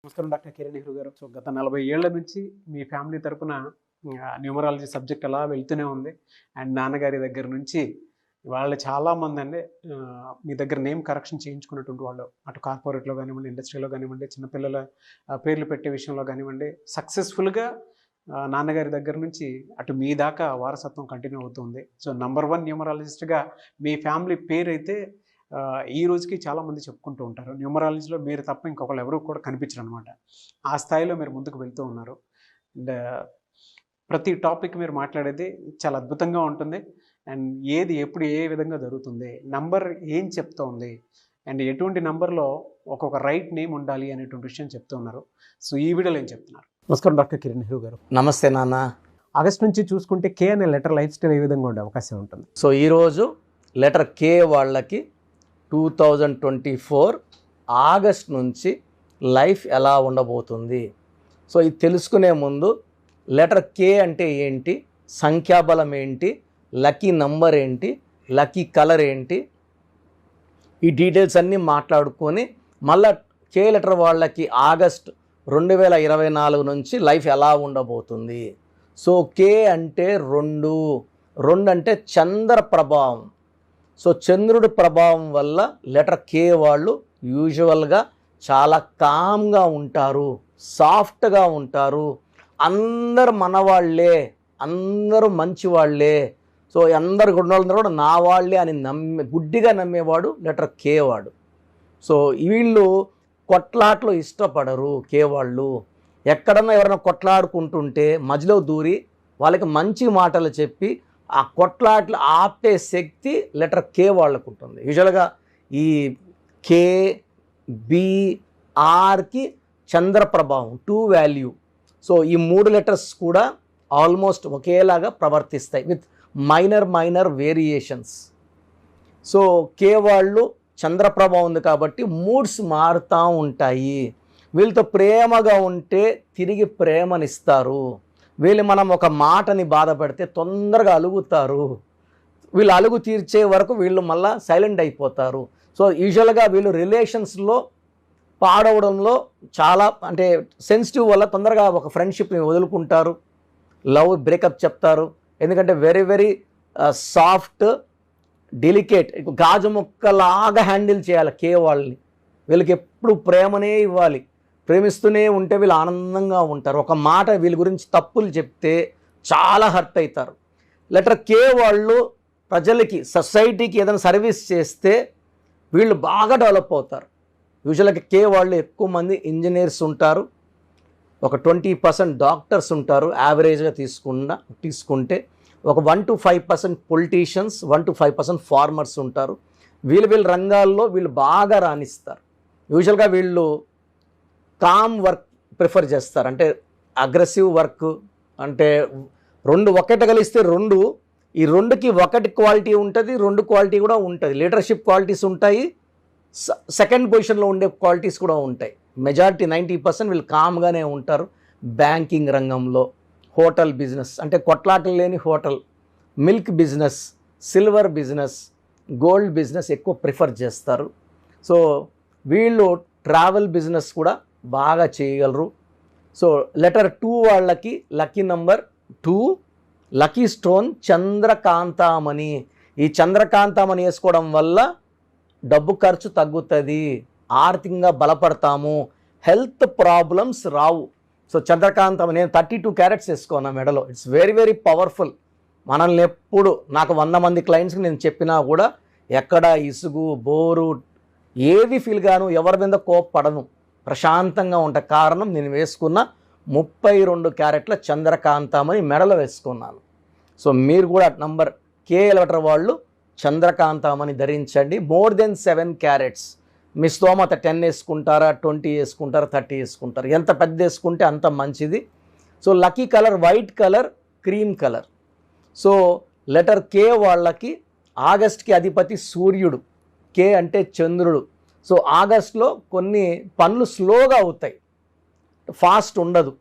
నమస్కారం డాక్టర్ కిరణ్ నెహ్రూ గారు. సో గత 40 ఏళ్ల నుంచి మీ ఫ్యామిలీ తరపున న్యూమరాలజీ సబ్జెక్ట్ అలా వెళ్తూనే ఉంది. అండ్ నాన్నగారి దగ్గర నుంచి వాళ్ళు చాలామంది అండి మీ దగ్గర నేమ్ కరెక్షన్ చేయించుకున్నటువంటి వాళ్ళు అటు కార్పొరేట్లో కానివ్వండి, ఇండస్ట్రీలో కానివ్వండి, చిన్నపిల్లల పేర్లు పెట్టే విషయంలో కానివ్వండి, సక్సెస్ఫుల్గా నాన్నగారి దగ్గర నుంచి అటు మీ దాకా వారసత్వం కంటిన్యూ అవుతుంది. సో #1 న్యూమరాలజిస్ట్గా మీ ఫ్యామిలీ పేరు అయితే ఈ రోజుకి చాలామంది చెప్పుకుంటూ ఉంటారు. న్యూమరాలజీలో మీరు తప్ప ఇంకొకళ్ళు ఎవరు కూడా కనిపించరు అనమాట. ఆ స్థాయిలో మీరు ముందుకు వెళ్తూ ఉన్నారు. అండ్ ప్రతి టాపిక్ మీరు మాట్లాడేది చాలా అద్భుతంగా ఉంటుంది. అండ్ ఏది ఎప్పుడు ఏ విధంగా జరుగుతుంది, నంబర్ ఏం చెప్తోంది, అండ్ ఎటువంటి నంబర్లో ఒక్కొక్క రైట్ నేమ్ ఉండాలి అనేటువంటి విషయం చెప్తూ ఉన్నారు. సో ఈ వీడియోలో ఏం చెప్తున్నారు? నమస్కారం డాక్టర్ కిరణ్ నెహ్రూ గారు. నమస్తే నాన్న. ఆగస్ట్ నుంచి చూసుకుంటే కే అనే లెటర్ లైఫ్ స్టైల్ ఏ విధంగా ఉండే అవకాశం ఉంటుంది? సో ఈరోజు లెటర్ కే వాళ్ళకి 2024 ఆగస్ట్ నుంచి లైఫ్ ఎలా ఉండబోతుంది. సో ఇది తెలుసుకునే ముందు లెటర్ కే అంటే ఏంటి, సంఖ్యాబలం ఏంటి, లక్కీ నంబర్ ఏంటి, లక్కీ కలర్ ఏంటి, ఈ డీటెయిల్స్ అన్నీ మాట్లాడుకొని మళ్ళా కే లెటర్ వాళ్ళకి ఆగస్ట్ 2024 నుంచి లైఫ్ ఎలా ఉండబోతుంది. సో కే అంటే 2 అంటే చంద్ర ప్రభావం. సో చంద్రుడి ప్రభావం వల్ల లెటర్ కే వాళ్ళు యూజువల్గా చాలా కామ్గా ఉంటారు, సాఫ్ట్గా ఉంటారు, అందరు మనవాళ్లే, అందరూ మంచివాళ్లే, సో అందరు వాళ్ళందరూ కూడా నా వాళ్ళే అని గుడ్డిగా నమ్మేవాడు లెటర్ కే వాడు. సో వీళ్ళు కొట్లాట్లు ఇష్టపడరు కే వాళ్ళు. ఎక్కడన్నా ఎవరైనా కొట్లాడుకుంటుంటే మధ్యలో దూరి వాళ్ళకి మంచి మాటలు చెప్పి ఆ కొట్లాట్లు ఆపే శక్తి లెటర్ కే వాళ్ళకు ఉంటుంది. యూజువల్గా ఈ కే బిఆర్కి చంద్ర ప్రభావం 2 వాల్యూ. సో ఈ 3 లెటర్స్ కూడా ఆల్మోస్ట్ ఒకేలాగా ప్రవర్తిస్తాయి విత్ మైనర్ వేరియేషన్స్. సో కే వాళ్ళు చంద్ర ప్రభావం ఉంది కాబట్టి మూడ్స్ మారుతూ ఉంటాయి. వీళ్ళతో ప్రేమగా ఉంటే తిరిగి ప్రేమనిస్తారు. వీళ్ళు మనం ఒక మాటని బాధ పెడితే తొందరగా అలుగుతారు. వీళ్ళు అలుగు తీర్చే వరకు వీళ్ళు మళ్ళీ సైలెంట్ అయిపోతారు. సో యూజువల్గా వీళ్ళు రిలేషన్స్లో పాడవడంలో చాలా అంటే సెన్సిటివ్ వల్ల తొందరగా ఒక ఫ్రెండ్షిప్ని వదులుకుంటారు, లవ్ బ్రేకప్ చెప్తారు. ఎందుకంటే వెరీ సాఫ్ట్, డెలికేట్, గాజు ముక్కలాగా హ్యాండిల్ చేయాలి కే వాళ్ళని. వీళ్ళకి ఎప్పుడు ప్రేమనే ఇవ్వాలి, ప్రేమిస్తూనే ఉంటే వీళ్ళు ఆనందంగా ఉంటారు. ఒక మాట వీళ్ళ గురించి తప్పులు చెప్తే చాలా హర్ట్ అవుతారు. లెటర్ కే వాళ్ళు ప్రజలకి, సొసైటీకి ఏదైనా సర్వీస్ చేస్తే వీళ్ళు బాగా డెవలప్ అవుతారు. యూజువల్గా కే వాళ్ళు ఎక్కువ మంది ఇంజనీర్స్ ఉంటారు, ఒక 20% డాక్టర్స్ ఉంటారు యావరేజ్గా తీసుకుంటే, ఒక 1 to 5% పొలిటీషియన్స్, 1 to 5% ఫార్మర్స్ ఉంటారు. వీళ్ళ రంగాల్లో వీళ్ళు బాగా రాణిస్తారు. యూజువల్గా వీళ్ళు కామ్ వర్క్ ప్రిఫర్ చేస్తారు. అంటే అగ్రెసివ్ వర్క్ అంటే 2 ఒకటి కలిస్తే 2, ఈ 2కి 1 క్వాలిటీ ఉంటుంది, 2 క్వాలిటీ కూడా ఉంటుంది. లీడర్షిప్ క్వాలిటీస్ ఉంటాయి, సెకండ్ పొజిషన్లో ఉండే క్వాలిటీస్ కూడా ఉంటాయి. మెజారిటీ 90% వీళ్ళు కామ్గానే ఉంటారు. బ్యాంకింగ్ రంగంలో, హోటల్ బిజినెస్ అంటే కొట్లాటలు లేని hotel, milk business, silver business, gold business ఎక్కువ ప్రిఫర్ చేస్తారు. సో వీళ్ళు ట్రావెల్ బిజినెస్ కూడా బాగా చేయగలరు. సో లెటర్ 2 వాళ్ళకి లక్కీ నంబర్ 2, లక్కీ స్టోన్ చంద్రకాంతామణి. ఈ చంద్రకాంతామణి వేసుకోవడం వల్ల డబ్బు ఖర్చు తగ్గుతుంది, ఆర్థికంగా బలపడతాము, హెల్త్ ప్రాబ్లమ్స్ రావు. సో చంద్రకాంతం నేను 32 క్యారెట్స్ వేసుకోనా మెడలో. It's very powerful. మనల్ని ఎప్పుడు నాకు 100 మంది క్లయింట్స్కి నేను చెప్పినా కూడా ఎక్కడ ఇసుగు బోరు ఏది ఫీల్ గాను, ఎవరి మీద కోప్పడను, ప్రశాంతంగా ఉంటే కారణం నేను వేసుకున్న 32 క్యారెట్ల చంద్రకాంతమని మెడలో వేసుకున్నాను. సో మీరు కూడా నంబర్ కే లెటర్ వాళ్ళు చంద్రకాంతమని ధరించండి. More than 7 carrots. మీ స్తోమత 10 వేసుకుంటారా, 20 వేసుకుంటారా, 30 వేసుకుంటారు. ఎంత పెద్ద వేసుకుంటే అంత మంచిది. So lucky colour white colour, cream colour. So letter K వాళ్ళకి ఆగస్ట్కి అధిపతి సూర్యుడు, కే అంటే చంద్రుడు. సో ఆగస్ట్లో కొన్ని పనులు స్లోగా అవుతాయి, ఫాస్ట్ ఉండదు.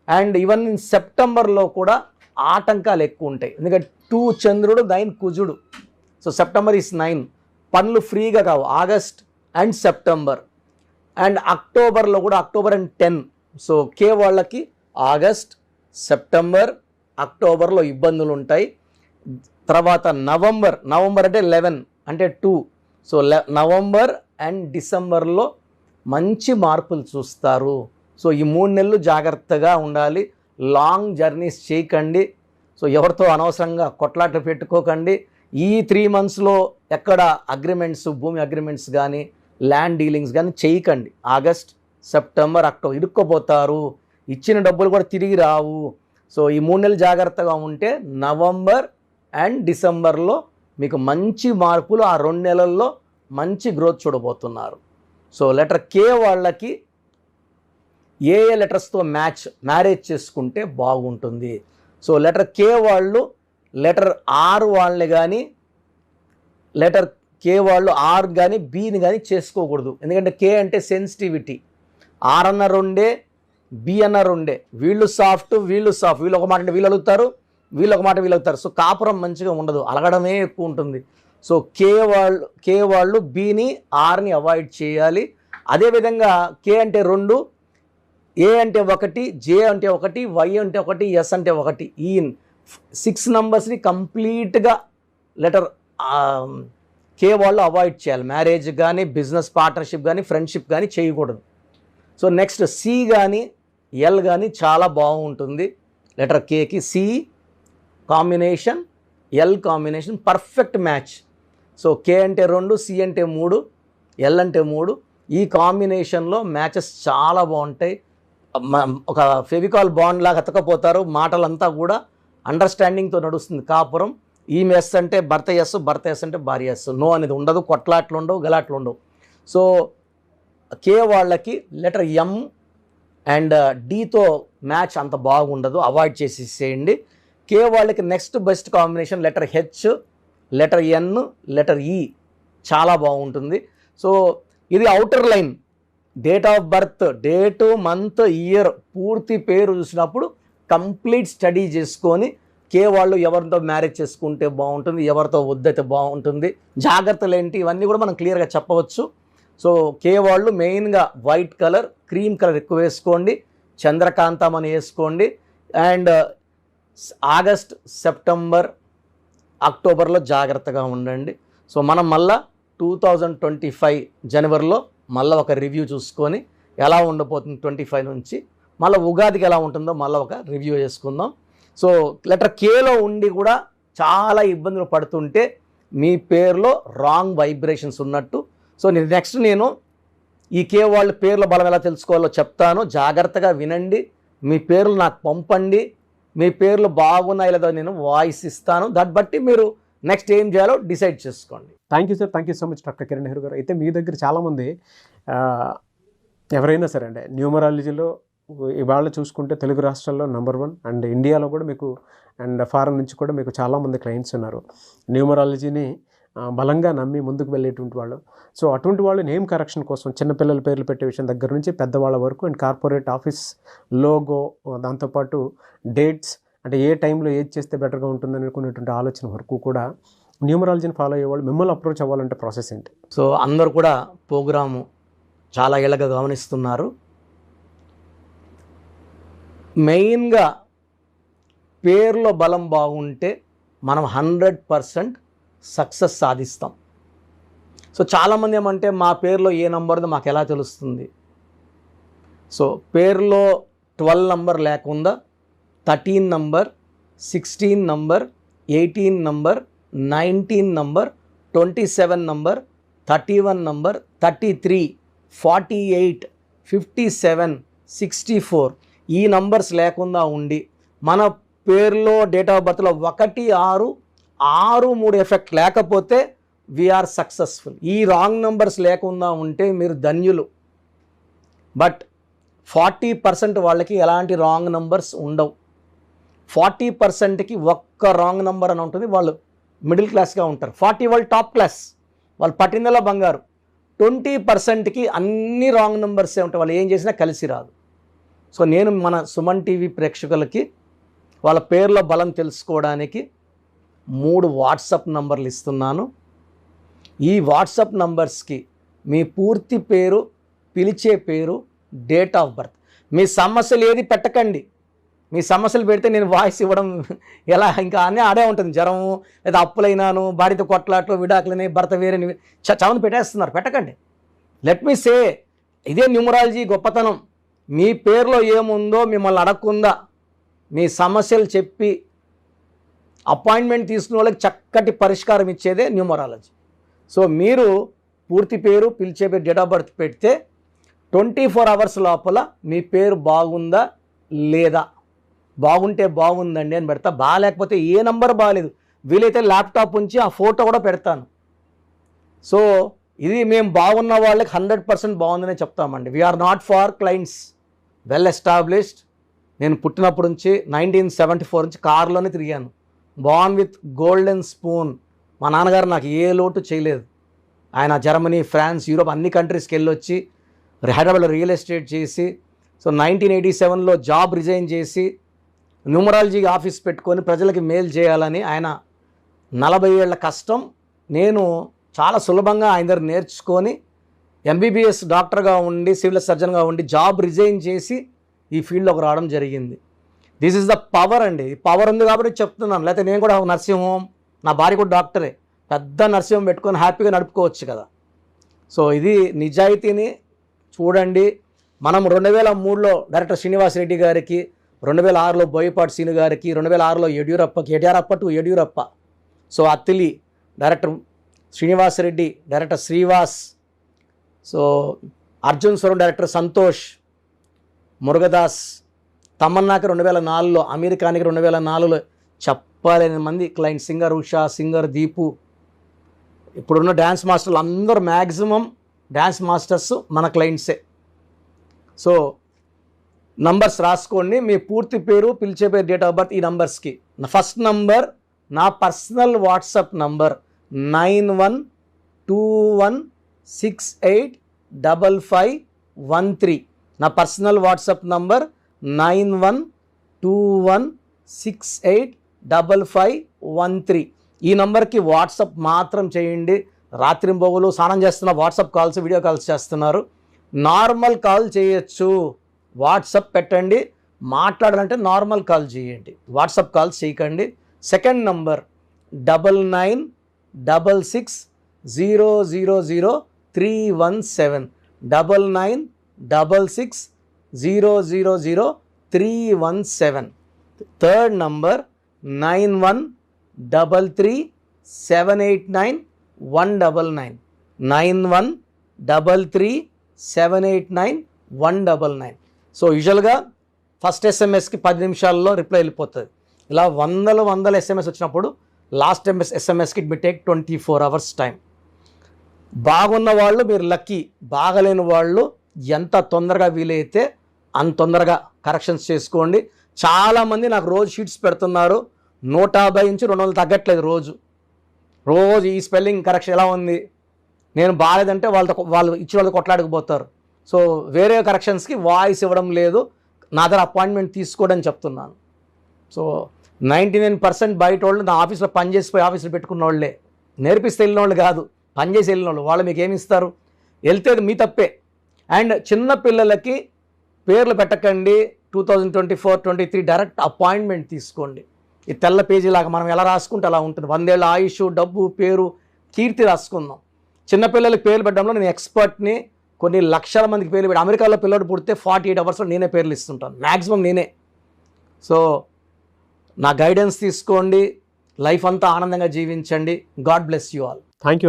అండ్ ఈవెన్ సెప్టెంబర్లో కూడా ఆటంకాలు ఎక్కువ ఉంటాయి. ఎందుకంటే 2 చంద్రుడు, 9 కుజుడు. So September is 9. పనులు ఫ్రీగా కావు ఆగస్ట్ అండ్ సెప్టెంబర్. అండ్ అక్టోబర్లో కూడా అక్టోబర్ అండ్ 10. సో కే వాళ్ళకి ఆగస్ట్, సెప్టెంబర్, అక్టోబర్లో ఇబ్బందులు ఉంటాయి. తర్వాత నవంబర్ అంటే 11 అంటే 2. సో నవంబర్ అండ్ డిసెంబర్లో మంచి మార్పులు చూస్తారు. సో ఈ 3 నెలలు జాగ్రత్తగా ఉండాలి. లాంగ్ జర్నీస్ చేయకండి. సో ఎవరితో అనవసరంగా కొట్లాట పెట్టుకోకండి. ఈ 3 మంత్స్లో ఎక్కడ అగ్రిమెంట్స్, భూమి అగ్రిమెంట్స్ కానీ ల్యాండ్ డీలింగ్స్ కానీ చేయకండి. ఆగస్ట్, సెప్టెంబర్, అక్టోబర్ ఇరుక్కుపోతారు. ఇచ్చిన డబ్బులు కూడా తిరిగి రావు. సో ఈ 3 నెలలు జాగ్రత్తగా ఉంటే నవంబర్ అండ్ డిసెంబర్లో మీకు మంచి మార్పులు, ఆ 2 నెలల్లో మంచి గ్రోత్ చూడబోతున్నారు. సో లెటర్ కే వాళ్ళకి ఏ లెటర్స్తో మ్యారేజ్ చేసుకుంటే బాగుంటుంది. సో లెటర్ కే వాళ్ళు లెటర్ ఆర్ వాళ్ళని కానీ, లెటర్ కే వాళ్ళు ఆర్ కానీ బీని కానీ చేసుకోకూడదు. ఎందుకంటే కే అంటే సెన్సిటివిటీ. ఆర్ అన్న 2, బి అన్న 2. వీళ్ళు సాఫ్ట్, వీళ్ళు ఒక మాట అంటే వీళ్ళు అలుగుతారు, వీళ్ళు ఒక మాట వీళ్ళు అలుగుతారు. సో కాపురం మంచిగా ఉండదు, అలగడమే ఎక్కువ ఉంటుంది. సో కే వాళ్ళు బిని, ఆర్ని అవాయిడ్ చేయాలి. అదేవిధంగా కే అంటే 2, ఏ అంటే 1, జే అంటే 1, వై అంటే 1, ఎస్ అంటే 1. ఈ 6 నంబర్స్ని కంప్లీట్గా లెటర్ కే వాళ్ళు అవాయిడ్ చేయాలి. మ్యారేజ్ కానీ, బిజినెస్ పార్ట్నర్షిప్ కానీ, ఫ్రెండ్షిప్ కానీ చేయకూడదు. సో నెక్స్ట్ సి కానీ ఎల్ కానీ చాలా బాగుంటుంది. లెటర్ కేకి C combination, L combination perfect match. So K అంటే 2, సి అంటే 3, ఎల్ అంటే 3. ఈ కాంబినేషన్లో మ్యాచెస్ చాలా బాగుంటాయి. ఒక ఫెవికాల్ బాండ్ లాగా అతకపోతారు. మాటలంతా కూడా అండర్స్టాండింగ్తో నడుస్తుంది కాపురం. ఈమె ఎస్ అంటే భర్త ఎస్, భర్త ఎస్ అంటే భార్య ఎస్. నో అనేది ఉండదు, కొట్లాట్లు ఉండవు, గలాట్లు ఉండవు. సో కే వాళ్ళకి లెటర్ ఎం అండ్ డీతో మ్యాచ్ అంత బాగుండదు, అవాయిడ్ చేసేసేయండి. కే వాళ్ళకి next best combination letter H, letter N, letter E చాలా బాగుంటుంది. సో ఇది outer line. Date of birth, date, month, year, పూర్తి పేరు చూసినప్పుడు కంప్లీట్ స్టడీ చేసుకొని కే వాళ్ళు ఎవరితో మ్యారేజ్ చేసుకుంటే బాగుంటుంది, ఎవరితో వద్దైతే బాగుంటుంది, జాగ్రత్తలు ఏంటి, ఇవన్నీ కూడా మనం క్లియర్గా చెప్పవచ్చు. సో కే వాళ్ళు మెయిన్గా వైట్ కలర్, క్రీమ్ కలర్ ఎక్కువ వేసుకోండి, చంద్రకాంతం అని వేసుకోండి. అండ్ ఆగస్ట్, సెప్టెంబర్, అక్టోబర్లో జాగ్రత్తగా ఉండండి. సో మనం మళ్ళా 2025 జనవరిలో మళ్ళీ ఒక రివ్యూ చూసుకొని ఎలా ఉండబోతుంది 25 నుంచి, మళ్ళీ ఉగాదికి ఎలా ఉంటుందో మళ్ళీ ఒక రివ్యూ చేసుకుందాం. సో లెటర్ కేలో ఉండి కూడా చాలా ఇబ్బందులు పడుతుంటే మీ పేరులో రాంగ్ వైబ్రేషన్స్ ఉన్నట్టు. సో నెక్స్ట్ నేను ఈ కే వాళ్ళ పేర్ల బలం ఎలా తెలుసుకోవాలో చెప్తాను, జాగ్రత్తగా వినండి. మీ పేర్లు నాకు పంపండి. మీ పేర్లు బాగున్నాయి లేదో నేను వాయిస్ ఇస్తాను. దాన్ని బట్టి మీరు నెక్స్ట్ ఏం చేయాలో డిసైడ్ చేసుకోండి. Thank you sir, thank you so much doctor Kiran Nehru గారు. అయితే మీ దగ్గర చాలామంది ఎవరైనా సరే అంటే న్యూమరాలజీలో ఇవాళ చూసుకుంటే తెలుగు రాష్ట్రాల్లో నెంబర్ 1 అండ్ ఇండియాలో కూడా మీకు అండ్ ఫారెన్ నుంచి కూడా మీకు చాలామంది క్లయింట్స్ ఉన్నారు న్యూమరాలజీని బలంగా నమ్మి ముందుకు వెళ్ళేటువంటి వాళ్ళు. సో అటువంటి వాళ్ళు నేమ్ కరెక్షన్ కోసం చిన్నపిల్లల పేర్లు పెట్టే విషయం దగ్గర నుంచి పెద్దవాళ్ళ వరకు అండ్ కార్పొరేట్ ఆఫీస్ లోగో, దాంతోపాటు డేట్స్ అంటే ఏ టైంలో ఏది చేస్తే బెటర్గా ఉంటుందని అనుకునేటువంటి ఆలోచన వరకు కూడా న్యూమరాలజీని ఫాలో అయ్యేవాళ్ళు మిమ్మల్ని అప్రోచ్ అవ్వాలంటే ప్రాసెస్ ఏంటి? సో అందరూ కూడా ప్రోగ్రాము చాలా ఏళ్ళగా గమనిస్తున్నారు. మెయిన్గా పేర్లో బలం బాగుంటే మనం 100% సక్సెస్ సాధిస్తాం. సో చాలామంది ఏమంటే మా పేరులో ఏ నంబర్దో మాకు ఎలా తెలుస్తుంది? సో పేరులో 12 నంబర్ లేకుండా 13 number, 16 number, 18 number, 19 number, 27 number, 31 number, 33, 48, 57, 64 ఈ నంబర్స్ లేకుండా ఉండి మన పేరులో డేట్ ఆఫ్ బర్త్లో 1, 6, 6, 3 ఎఫెక్ట్ లేకపోతే వీఆర్ సక్సెస్ఫుల్. ఈ రాంగ్ నంబర్స్ లేకుండా ఉంటే మీరు ధన్యులు. బట్ 40% వాళ్ళకి ఎలాంటి రాంగ్ నంబర్స్ ఉండవు. 40%కి ఒక్క రాంగ్ నంబర్ అని ఉంటుంది, వాళ్ళు మిడిల్ క్లాస్గా ఉంటారు. 40 వాళ్ళు టాప్ క్లాస్, వాళ్ళు పట్టిందలా బంగారు. 20%కి అన్ని రాంగ్ నంబర్సే ఉంటాయి, వాళ్ళు ఏం చేసినా కలిసి రాదు. సో నేను మన సుమన్ టీవీ ప్రేక్షకులకి వాళ్ళ పేర్ల బలం తెలుసుకోవడానికి 3 వాట్సాప్ నంబర్లు ఇస్తున్నాను. ఈ వాట్సాప్ నంబర్స్కి మీ పూర్తి పేరు, పిలిచే పేరు, డేట్ ఆఫ్ బర్త్. మీ సమస్యలు ఏది పెట్టకండి. మీ సమస్యలు పెడితే నేను వాయిస్ ఇవ్వడం ఎలా, ఇంకా అన్నీ ఆడే ఉంటుంది. జ్వరము, లేదా అప్పులైనాను, భార్యతో కొట్లాట్లు, విడాకులని, భర్త వేరే చవని పెట్టేస్తున్నారు. పెట్టకండి. లెట్ మీ సే, ఇదే న్యూమరాలజీ గొప్పతనం. మీ పేరులో ఏముందో మిమ్మల్ని అడగకుండా మీ సమస్యలు చెప్పి అపాయింట్మెంట్ తీసుకునే వాళ్ళకి చక్కటి పరిష్కారం ఇచ్చేదే న్యూమరాలజీ. సో మీరు పూర్తి పేరు, పిలిచే పేరు, డేట్ ఆఫ్ బర్త్ పెడితే 24 hours లోపల మీ పేరు బాగుందా లేదా, బాగుంటే బాగుందండి అని పెడతా, బాగాలేకపోతే ఏ నంబర్ బాగాలేదు, వీలైతే ల్యాప్టాప్ ఉంచి ఆ ఫోటో కూడా పెడతాను. సో ఇది మేము బాగున్న వాళ్ళకి 100% బాగుందనే చెప్తామండి. We're not far clients, well established. నేను పుట్టినప్పటి నుంచి 1974 నుంచి కారులోనే తిరిగాను. Born with golden spoon. మా నాన్నగారు నాకు ఏ లోటు చేయలేదు. ఆయన జర్మనీ, ఫ్రాన్స్, యూరోప్ అన్ని కంట్రీస్కి వెళ్ళొచ్చి హైదరాబాద్లో రియల్ ఎస్టేట్ చేసి, సో 1987లో జాబ్ రిజైన్ చేసి న్యూమరాలజీ ఆఫీస్ పెట్టుకొని ప్రజలకి మేలు చేయాలని ఆయన 40 ఏళ్ల కష్టం నేను చాలా సులభంగా ఆయన దగ్గర నేర్చుకొని ఎంబీబీఎస్ డాక్టర్గా ఉండి, సివిల్ సర్జన్గా ఉండి జాబ్ రిజైన్ చేసి ఈ ఫీల్డ్లోకి రావడం జరిగింది. దిస్ ఈజ్ ద పవర్ అండి. పవర్ ఉంది కాబట్టి చెప్తున్నాను. లేకపోతే నేను కూడా నర్సింగ్ హోమ్, నా భార్య కూడా డాక్టరే, పెద్ద నర్సింగ్ హోమ్ పెట్టుకొని హ్యాపీగా నడుపుకోవచ్చు కదా. సో ఇది నిజాయితీని చూడండి. మనం 2003లో డైరెక్టర్ శ్రీనివాస్ రెడ్డి గారికి, 2006లో బోయపాటి సీను గారికి, 2006లో Yediyurappa to Yediyurappa, so Attili director Srinivas Reddy, director Sriwass, so Arjun స్వరం డైరెక్టర్ సంతోష్, మురుగదాస్, తమన్నాకి 2004లో, అమెరికానికి 2004లో చెప్పలేని మంది client, singer Usha, singer Deepu, ఇప్పుడున్న డ్యాన్స్ మాస్టర్లు అందరూ మ్యాక్సిమం డ్యాన్స్ మాస్టర్స్ మన క్లయింట్సే. సో నంబర్స్ రాసుకోండి. మీ పూర్తి పేరు, పిలిచే పేరు, డేట్ ఆఫ్ బర్త్ ఈ నంబర్స్కి. నా ఫస్ట్ నంబర్ నా పర్సనల్ వాట్సాప్ నంబర్ 9121685513. నా పర్సనల్ వాట్సాప్ నంబర్ 9121685513. ఈ నంబర్కి వాట్సాప్ మాత్రం చేయండి. రాత్రింబొగులు స్నానం చేస్తున్న వాట్సాప్ కాల్స్, వీడియో కాల్స్ చేస్తున్నారు. నార్మల్ కాల్ చేయొచ్చు, వాట్సాప్ పెట్టండి. మాట్లాడాలంటే నార్మల్ కాల్ చేయండి, వాట్సాప్ కాల్స్ చేయకండి. Second number 9966000317, 9966000317. Third number 9133789199, 9133789199. So యూజువల్గా ఫస్ట్ ఎస్ఎంఎస్కి 10 నిమిషాల్లో రిప్లై వెళ్ళిపోతుంది. ఇలా వందల ఎస్ఎంఎస్ వచ్చినప్పుడు లాస్ట్ ఎస్ఎంఎస్కి it may take 24 hours time. బాగున్న వాళ్ళు మీరు లక్కీ, బాగలేని వాళ్ళు ఎంత తొందరగా వీలైతే అంత తొందరగా కరెక్షన్స్ చేసుకోండి. చాలామంది నాకు రోజు షీట్స్ పెడుతున్నారు, 150 నుంచి 200 తగ్గట్లేదు రోజు ఈ స్పెల్లింగ్ కరెక్షన్ ఎలా ఉంది, నేను బాగాలేదంటే వాళ్ళు ఇచ్చిన వాళ్ళు కొట్లాడకపోతారు. సో వేరే కరెక్షన్స్కి వాయిస్ ఇవ్వడం లేదు, నా దగ్గర అపాయింట్మెంట్ తీసుకోవడం చెప్తున్నాను. సో 99% బయట వాళ్ళు నా ఆఫీస్లో పనిచేసిపోయి ఆఫీస్లో పెట్టుకున్న వాళ్ళే, నేర్పిస్తే వెళ్ళిన వాళ్ళు కాదు, పనిచేసి వెళ్ళిన వాళ్ళు. వాళ్ళు మీకు ఏమి ఇస్తారు, వెళ్తే మీ తప్పే. అండ్ చిన్న పిల్లలకి పేర్లు పెట్టకండి. 2024-23 డైరెక్ట్ అపాయింట్మెంట్ తీసుకోండి. ఈ తెల్ల పేజీ లాగా మనం ఎలా రాసుకుంటే అలా ఉంటుంది. 100 ఏళ్ళ ఆయుష్, డబ్బు, పేరు, కీర్తి రాసుకుందాం. చిన్నపిల్లలకి పేర్లు పెట్టడంలో నేను ఎక్స్పర్ట్ని. కొన్ని లక్షల మందికి పేర్లు పెట్టి, అమెరికాలో పిల్లడు పుడితే 48 hours నేనే పేర్లు ఇస్తుంటాను, మ్యాక్సిమం నేనే. సో నా గైడెన్స్ తీసుకోండి, లైఫ్ అంతా ఆనందంగా జీవించండి. God bless you all. Thank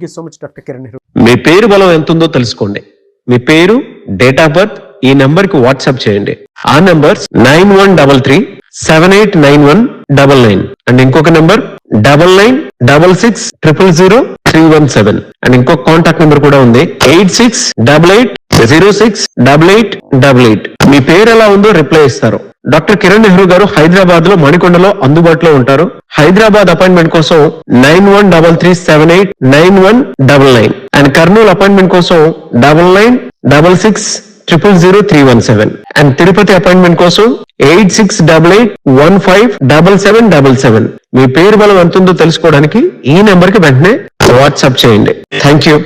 you so much doctor Kiran Nehru. మీ పేరు బలం ఎంత ఉందో తెలుసుకోండి. మీ పేరు, డేట్ ఆఫ్ బర్త్ ఈ నంబర్ కి వాట్సాప్ చేయండి. ఆ నంబర్ 9133789199 అండ్ ఇంకొక నంబర్ 9966000317 అండ్ ఇంకొక కాంటాక్ట్ నెంబర్ కూడా ఉంది 8688068888. మీ పేరు ఎలా ఉందో రిప్లై ఇస్తారు. డాక్టర్ కిరణ్ నెహ్రూ గారు హైదరాబాద్ లో మణికొండలో అందుబాటులో ఉంటారు. హైదరాబాద్ అపాయింట్మెంట్ కోసం 9133789199 అండ్ కర్నూలు అపాయింట్మెంట్ కోసం 9966000317 అండ్ తిరుపతి అపాయింట్మెంట్ కోసం 8688157777. మీ పేరు బలం ఎంత ఉందో తెలుసుకోవడానికి ఈ నెంబర్ కి వెంటనే వాట్సాప్ చేయండి. Thank you.